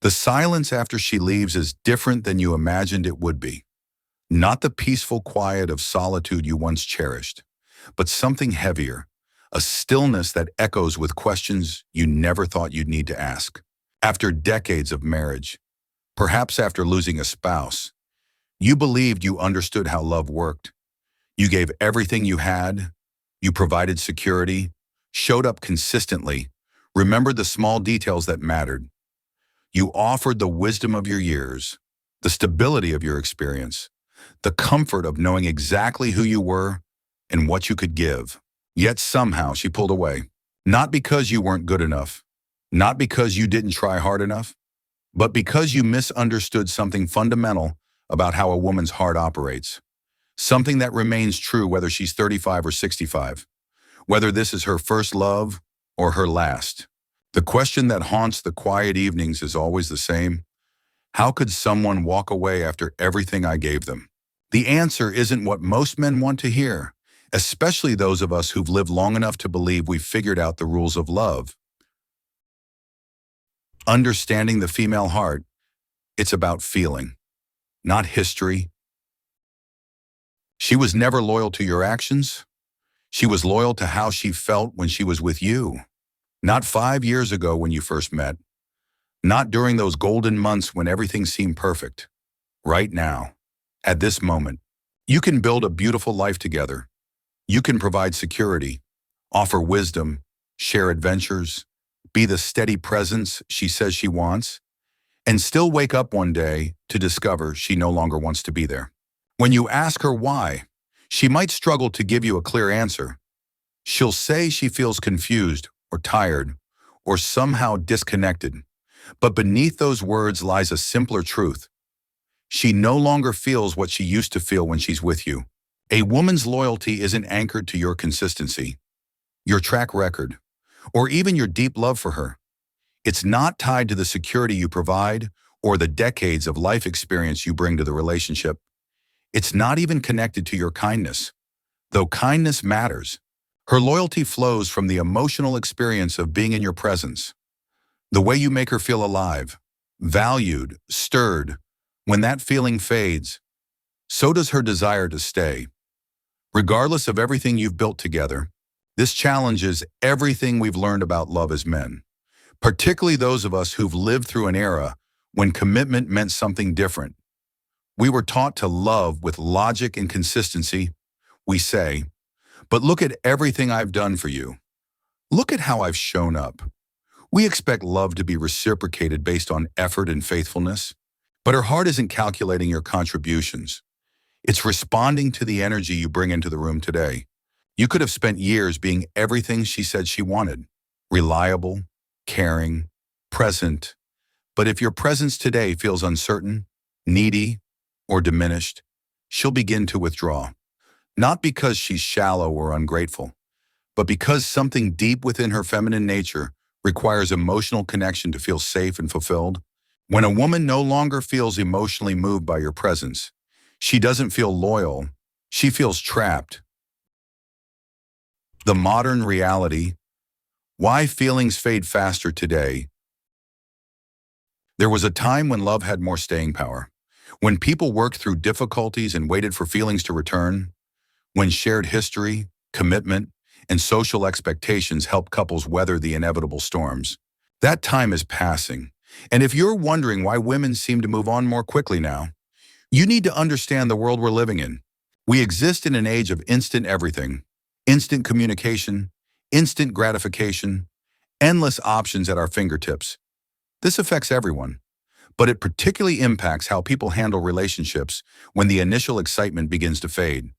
The silence after she leaves is different than you imagined it would be. Not the peaceful quiet of solitude you once cherished, but something heavier, a stillness that echoes with questions you never thought you'd need to ask. After decades of marriage, perhaps after losing a spouse, you believed you understood how love worked. You gave everything you had, you provided security, showed up consistently, remembered the small details that mattered. You offered the wisdom of your years, the stability of your experience, the comfort of knowing exactly who you were and what you could give. Yet somehow she pulled away. Not because you weren't good enough, not because you didn't try hard enough, but because you misunderstood something fundamental about how a woman's heart operates. Something that remains true whether she's 35 or 65, whether this is her first love or her last. The question that haunts the quiet evenings is always the same. How could someone walk away after everything I gave them? The answer isn't what most men want to hear, especially those of us who've lived long enough to believe we've figured out the rules of love. Understanding the female heart, it's about feeling, not history. She was never loyal to your actions. She was loyal to how she felt when she was with you. Not 5 years ago when you first met. Not during those golden months when everything seemed perfect. Right now, at this moment, you can build a beautiful life together. You can provide security, offer wisdom, share adventures, be the steady presence she says she wants, and still wake up one day to discover she no longer wants to be there. When you ask her why, she might struggle to give you a clear answer. She'll say she feels confused or tired or somehow disconnected. But beneath those words lies a simpler truth. She no longer feels what she used to feel when she's with you. A woman's loyalty isn't anchored to your consistency, your track record, or even your deep love for her. It's not tied to the security you provide or the decades of life experience you bring to the relationship. It's not even connected to your kindness, though kindness matters. Her loyalty flows from the emotional experience of being in your presence. The way you make her feel alive, valued, stirred. When that feeling fades, so does her desire to stay. Regardless of everything you've built together, this challenges everything we've learned about love as men, particularly those of us who've lived through an era when commitment meant something different. We were taught to love with logic and consistency. We say, but look at everything I've done for you. Look at how I've shown up. We expect love to be reciprocated based on effort and faithfulness, but her heart isn't calculating your contributions. It's responding to the energy you bring into the room today. You could have spent years being everything she said she wanted, reliable, caring, present. But if your presence today feels uncertain, needy, or diminished, she'll begin to withdraw. Not because she's shallow or ungrateful, but because something deep within her feminine nature requires emotional connection to feel safe and fulfilled. When a woman no longer feels emotionally moved by your presence, she doesn't feel loyal, she feels trapped. The modern reality, why feelings fade faster today. There was a time when love had more staying power, when people worked through difficulties and waited for feelings to return, when shared history, commitment, and social expectations helped couples weather the inevitable storms. That time is passing, and if you're wondering why women seem to move on more quickly now, you need to understand the world we're living in. We exist in an age of instant everything, instant communication, instant gratification, endless options at our fingertips. This affects everyone, but it particularly impacts how people handle relationships when the initial excitement begins to fade.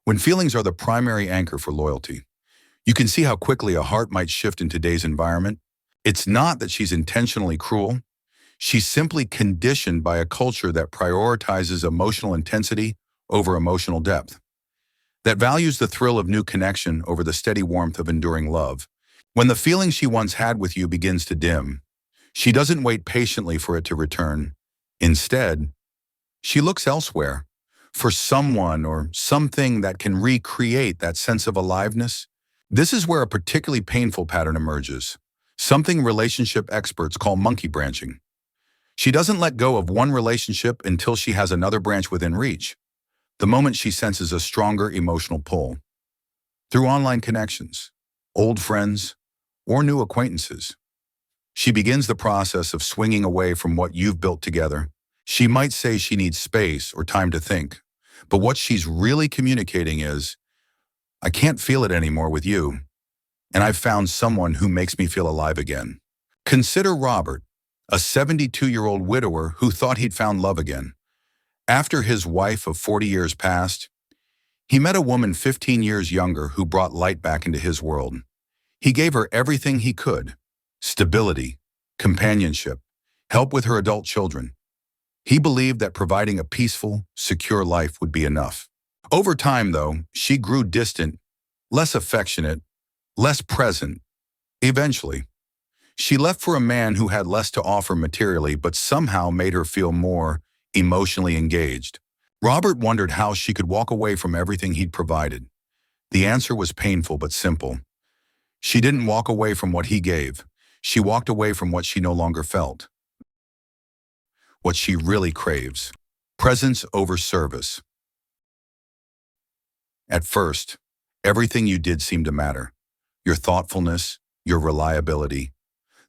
When feelings are the primary anchor for loyalty, you can see how quickly a heart might shift in today's environment. It's not that she's intentionally cruel. She's simply conditioned by a culture that prioritizes emotional intensity over emotional depth, that values the thrill of new connection over the steady warmth of enduring love. When the feeling she once had with you begins to dim, she doesn't wait patiently for it to return. Instead, she looks elsewhere, for someone or something that can recreate that sense of aliveness. This is where a particularly painful pattern emerges, something relationship experts call monkey branching. She doesn't let go of one relationship until she has another branch within reach, the moment she senses a stronger emotional pull. Through online connections, old friends, or new acquaintances, she begins the process of swinging away from what you've built together. She might say she needs space or time to think, but what she's really communicating is, I can't feel it anymore with you, and I've found someone who makes me feel alive again. Consider Robert, a 72-year-old widower who thought he'd found love again. After his wife of 40 years passed, he met a woman 15 years younger who brought light back into his world. He gave her everything he could: stability, companionship, help with her adult children. He believed that providing a peaceful, secure life would be enough. Over time, though, she grew distant, less affectionate, less present. Eventually, she left for a man who had less to offer materially but somehow made her feel more emotionally engaged. Robert wondered how she could walk away from everything he'd provided. The answer was painful but simple. She didn't walk away from what he gave. She walked away from what she no longer felt. What she really craves: presence over service. At first, everything you did seemed to matter. Your thoughtfulness, your reliability,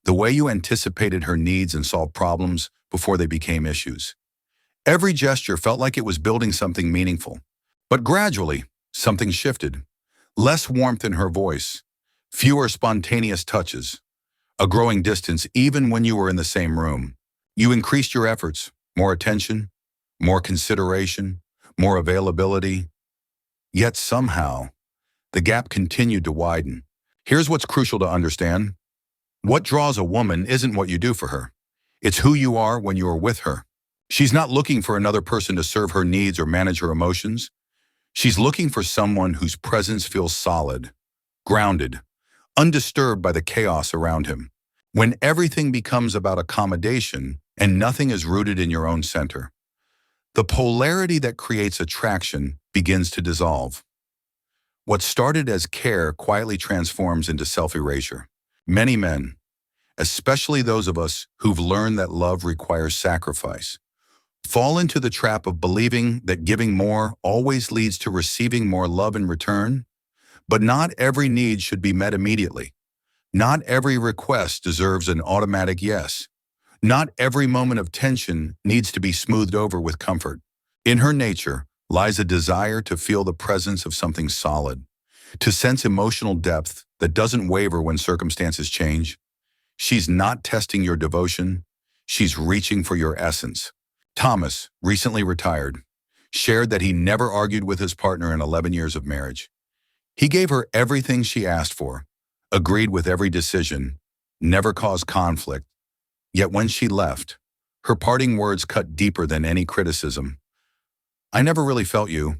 the way you anticipated her needs and solved problems before they became issues. Every gesture felt like it was building something meaningful. But gradually, something shifted. Less warmth in her voice, fewer spontaneous touches, a growing distance even when you were in the same room. You increased your efforts: more attention, more consideration, more availability. Yet somehow, the gap continued to widen. Here's what's crucial to understand. What draws a woman isn't what you do for her. It's who you are when you are with her. She's not looking for another person to serve her needs or manage her emotions. She's looking for someone whose presence feels solid, grounded, undisturbed by the chaos around him. When everything becomes about accommodation and nothing is rooted in your own center, the polarity that creates attraction begins to dissolve. What started as care quietly transforms into self-erasure. Many men, especially those of us who've learned that love requires sacrifice, fall into the trap of believing that giving more always leads to receiving more love in return. But not every need should be met immediately. Not every request deserves an automatic yes. Not every moment of tension needs to be smoothed over with comfort. In her nature lies a desire to feel the presence of something solid, to sense emotional depth that doesn't waver when circumstances change. She's not testing your devotion, she's reaching for your essence. Thomas, recently retired, shared that he never argued with his partner in 11 years of marriage. He gave her everything she asked for, agreed with every decision, never caused conflict. Yet when she left, her parting words cut deeper than any criticism. I never really felt you.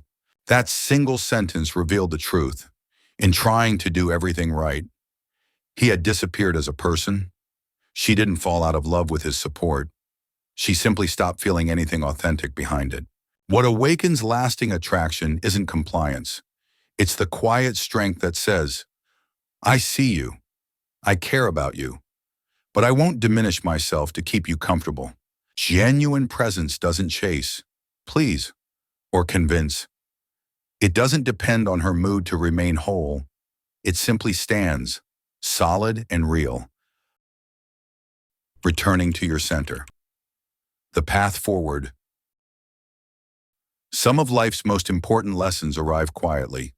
That single sentence revealed the truth. In trying to do everything right, he had disappeared as a person. She didn't fall out of love with his support. She simply stopped feeling anything authentic behind it. What awakens lasting attraction isn't compliance. It's the quiet strength that says, I see you, I care about you, but I won't diminish myself to keep you comfortable. Genuine presence doesn't chase, please, or convince. It doesn't depend on her mood to remain whole. It simply stands, solid and real. Returning to your center. The path forward. Some of life's most important lessons arrive quietly,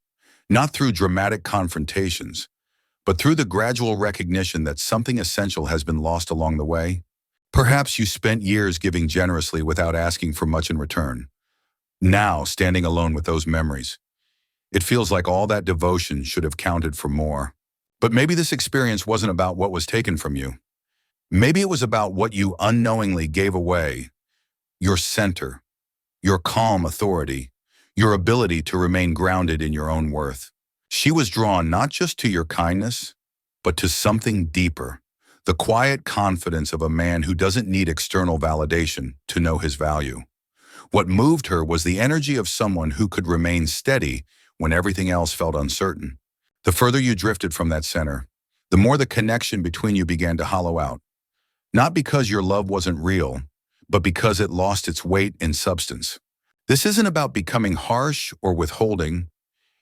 not through dramatic confrontations, but through the gradual recognition that something essential has been lost along the way. Perhaps you spent years giving generously without asking for much in return. Now, standing alone with those memories, it feels like all that devotion should have counted for more. But maybe this experience wasn't about what was taken from you. Maybe it was about what you unknowingly gave away: your center, your calm authority, your ability to remain grounded in your own worth. She was drawn not just to your kindness, but to something deeper: the quiet confidence of a man who doesn't need external validation to know his value. What moved her was the energy of someone who could remain steady when everything else felt uncertain. The further you drifted from that center, the more the connection between you began to hollow out. Not because your love wasn't real, but because it lost its weight in substance. This isn't about becoming harsh or withholding.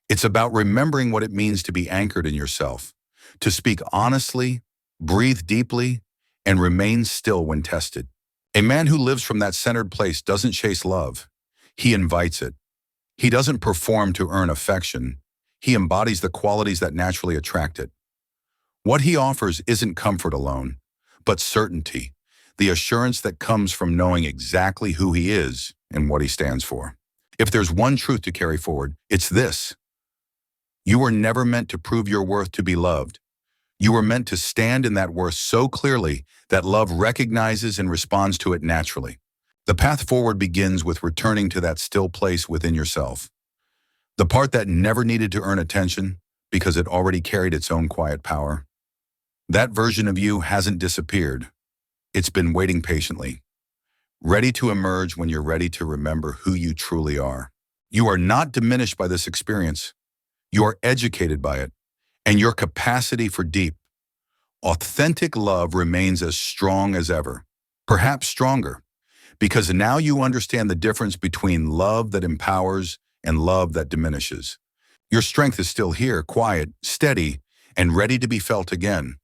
It's about remembering what it means to be anchored in yourself, to speak honestly, breathe deeply, and remain still when tested. A man who lives from that centered place doesn't chase love. He invites it. He doesn't perform to earn affection. He embodies the qualities that naturally attract it. What he offers isn't comfort alone, but certainty, the assurance that comes from knowing exactly who he is and what he stands for. If there's one truth to carry forward, it's this. You were never meant to prove your worth to be loved. You were meant to stand in that worth so clearly that love recognizes and responds to it naturally. The path forward begins with returning to that still place within yourself. The part that never needed to earn attention because it already carried its own quiet power. That version of you hasn't disappeared. It's been waiting patiently, ready to emerge when you're ready to remember who you truly are. You are not diminished by this experience. You are educated by it, and your capacity for deep, authentic love remains as strong as ever, perhaps stronger, because now you understand the difference between love that empowers and love that diminishes. Your strength is still here, quiet, steady, and ready to be felt again.